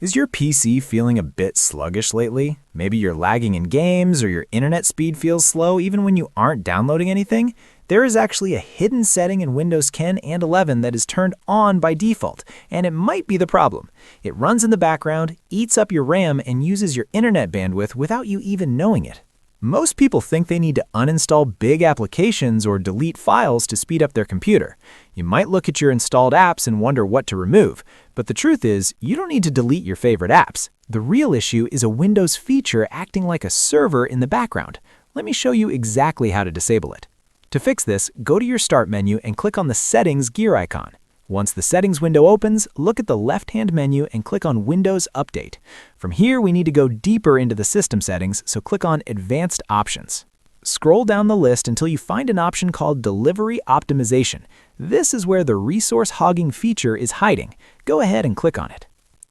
Is your PC feeling a bit sluggish lately? Maybe you're lagging in games or your internet speed feels slow even when you aren't downloading anything? There is actually a hidden setting in Windows 10 and 11 that is turned on by default, and it might be the problem. It runs in the background, eats up your RAM, and uses your internet bandwidth without you even knowing it. Most people think they need to uninstall big applications or delete files to speed up their computer. You might look at your installed apps and wonder what to remove, but the truth is, you don't need to delete your favorite apps. The real issue is a Windows feature acting like a server in the background. Let me show you exactly how to disable it. To fix this, go to your Start menu and click on the Settings gear icon. Once the Settings window opens, look at the left-hand menu and click on Windows Update. From here, we need to go deeper into the system settings, so click on Advanced Options. Scroll down the list until you find an option called Delivery Optimization. This is where the resource hogging feature is hiding. Go ahead and click on it.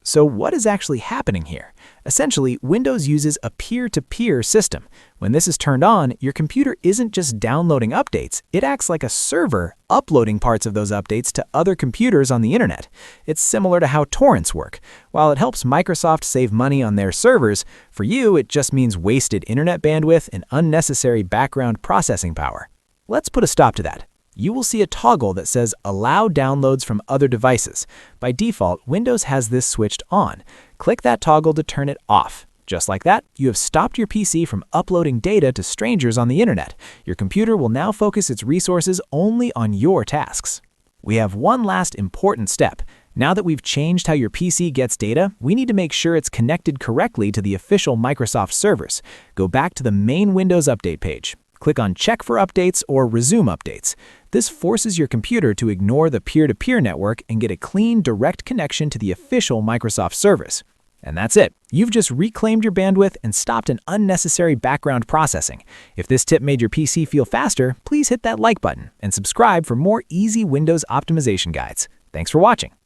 So what is actually happening here? Essentially, Windows uses a peer-to-peer system. When this is turned on, your computer isn't just downloading updates, it acts like a server, uploading parts of those updates to other computers on the internet. It's similar to how torrents work. While it helps Microsoft save money on their servers, for you it just means wasted internet bandwidth and unnecessary background processing power. Let's put a stop to that. You will see a toggle that says Allow downloads from other devices. By default, Windows has this switched on. Click that toggle to turn it off. Just like that, you have stopped your PC from uploading data to strangers on the internet. Your computer will now focus its resources only on your tasks. We have one last important step. Now that we've changed how your PC gets data, we need to make sure it's connected correctly to the official Microsoft servers. Go back to the main Windows Update page. Click on Check for Updates or Resume Updates. This forces your computer to ignore the peer-to-peer network and get a clean, direct connection to the official Microsoft service. And that's it. You've just reclaimed your bandwidth and stopped an unnecessary background processing. If this tip made your PC feel faster, please hit that like button and subscribe for more easy Windows optimization guides. Thanks for watching.